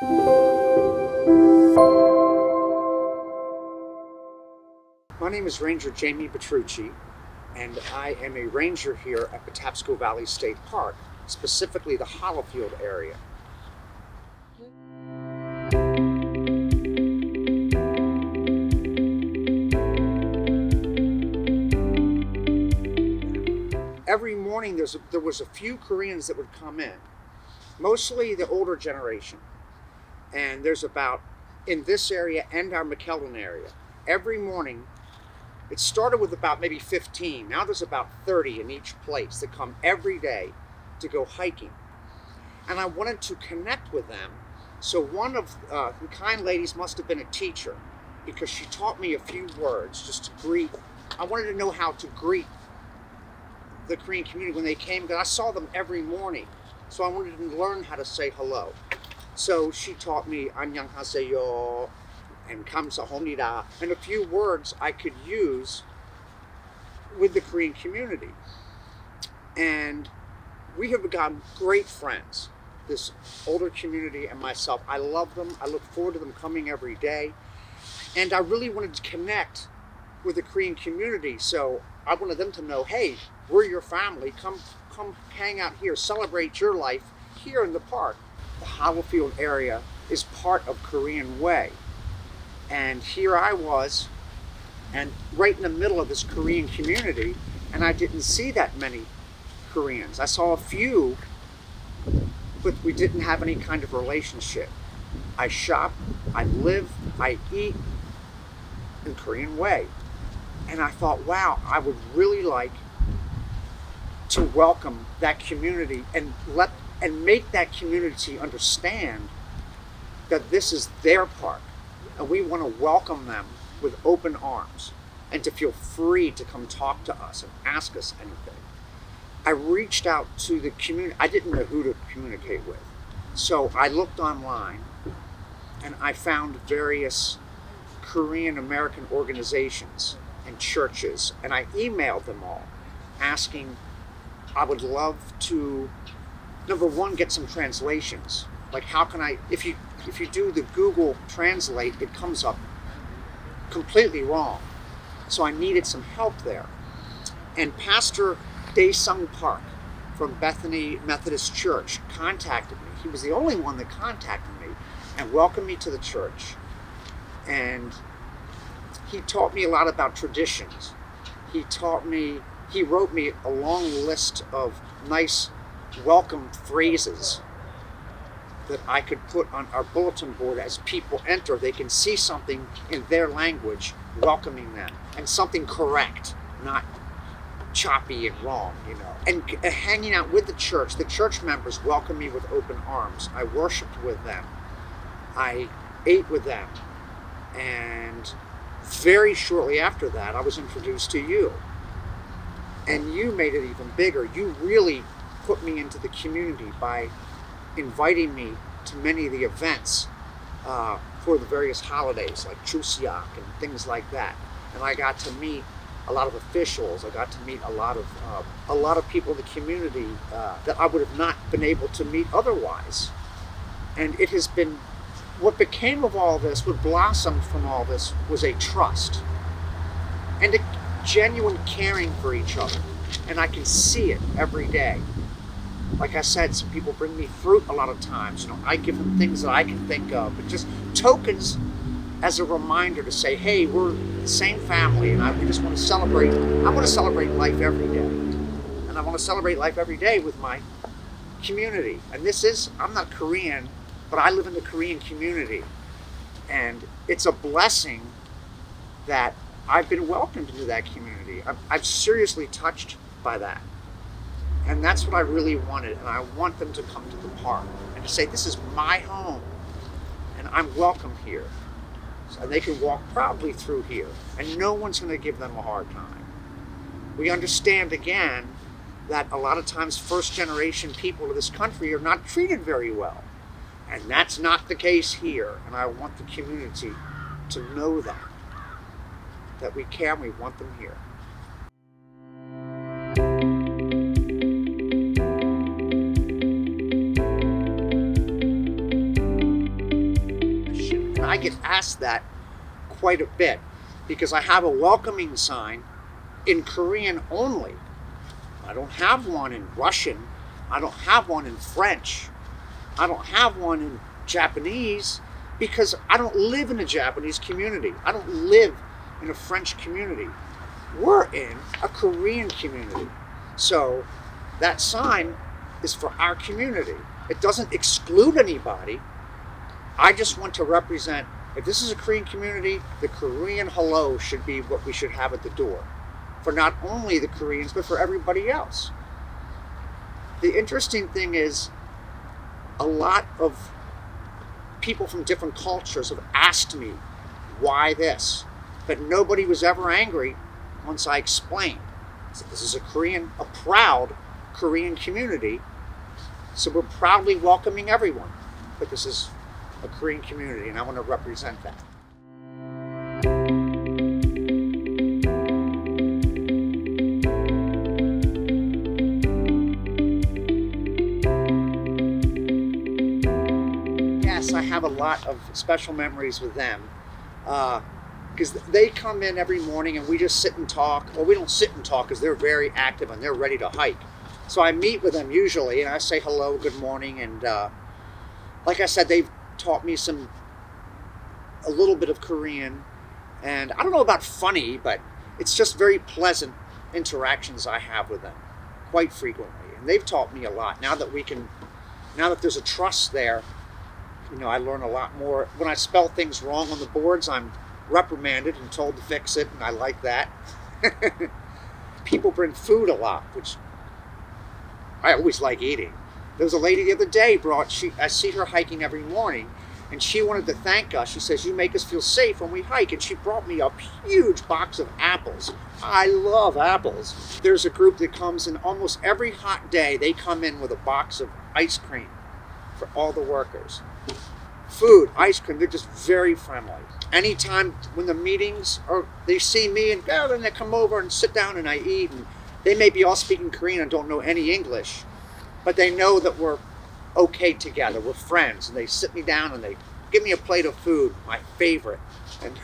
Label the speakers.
Speaker 1: My name is Ranger Jamie Petrucci, and I am a ranger here at Patabsco Valley State Park, specifically the Hollowfield area. Every morning there was a few Koreans that would come in, mostly the older generation. And there's about, in this area and our McKeldin area, every morning, it started with about maybe 15. Now there's about 30 in each place that come every day to go hiking. And I wanted to connect with them. So one of the kind ladies must have been a teacher, because she taught me a few words just to greet. I wanted to know how to greet the Korean community when they came, because I saw them every morning. So I wanted to learn how to say hello. So she taught me 안녕하세요 and 감사합니다, and a few words I could use with the Korean community. And we have become great friends, this older community and myself. I love them. I look forward to them coming every day. And I really wanted to connect with the Korean community. So I wanted them to know, hey, we're your family. Come hang out here, celebrate your life here in the park. The Hollowfield area is part of Korean Way. And here I was, and right in the middle of this Korean community, and I didn't see that many Koreans. I saw a few, but we didn't have any kind of relationship. I shop, I live, I eat in Korean Way. And I thought, wow, I would really like to welcome that community and make that community understand that this is their park, and we want to welcome them with open arms and to feel free to come talk to us and ask us anything. I reached out to the community. I didn't know who to communicate with, so I looked online and I found various Korean American organizations and churches, and I emailed them all asking, I would love to, number one, get some translations. Like, how can I, if you do the Google Translate, it comes up completely wrong. So I needed some help there. And Pastor Daesung Park from Bethany Methodist Church contacted me. He was the only one that contacted me and welcomed me to the church. And he taught me a lot about traditions. He wrote me a long list of nice welcome phrases that I could put on our bulletin board as people enter. They can see something in their language welcoming them, and something correct, not choppy and wrong, you know. And hanging out with the church members welcomed me with open arms. I worshiped with them. I ate with them. And very shortly after that, I was introduced to you. And you made it even bigger. You really put me into the community by inviting me to many of the events for the various holidays, like Chuseok and things like that. And I got to meet a lot of officials. I got to meet a lot of people in the community that I would have not been able to meet otherwise. And it has been, what became of all this, what blossomed from all this, was a trust and a genuine caring for each other. And I can see it every day. Like I said, some people bring me fruit a lot of times. You know, I give them things that I can think of, but just tokens as a reminder to say, hey, we're the same family, and we just want to celebrate. I want to celebrate life every day. And I want to celebrate life every day with my community. And I'm not Korean, but I live in the Korean community. And it's a blessing that I've been welcomed into that community. I'm seriously touched by that. And that's what I really wanted. And I want them to come to the park and to say, this is my home, and I'm welcome here. And they can walk proudly through here, and no one's going to give them a hard time. We understand, again, that a lot of times first-generation people of this country are not treated very well. And that's not the case here. And I want the community to know that we care and we want them here. I get asked that quite a bit because I have a welcoming sign in Korean only. I don't have one in Russian. I don't have one in French. I don't have one in Japanese because I don't live in a Japanese community. I don't live in a French community. We're in a Korean community. So that sign is for our community. It doesn't exclude anybody. I just want to represent, if this is a Korean community, the Korean hello should be what we should have at the door. For not only the Koreans, but for everybody else. The interesting thing is, a lot of people from different cultures have asked me, why this? But nobody was ever angry once I explained. So this is a proud Korean community. So we're proudly welcoming everyone. But this is a Korean community, and I want to represent that. Yes, I have a lot of special memories with them. Because they come in every morning and we just sit and talk. Well, we don't sit and talk because they're very active and they're ready to hike. So I meet with them usually and I say hello, good morning. And like I said, they've taught me a little bit of Korean. And I don't know about funny, but it's just very pleasant interactions I have with them quite frequently. And they've taught me a lot. Now that there's a trust there, I learn a lot more. When I spell things wrong on the boards, I'm reprimanded and told to fix it, and I like that. People bring food a lot, which I always like eating. There was a lady the other day I see her hiking every morning, and she wanted to thank us. She says, you make us feel safe when we hike, and she brought me a huge box of apples. I love apples. There's a group that comes in almost every hot day. They come in with a box of ice cream for all the workers. Food, ice cream, they're just very friendly. Anytime when the meetings they see me and then they come over and sit down and I eat, and they may be all speaking Korean and don't know any English, but they know that we're okay together, we're friends, and they sit me down and they give me a plate of food, my favorite. And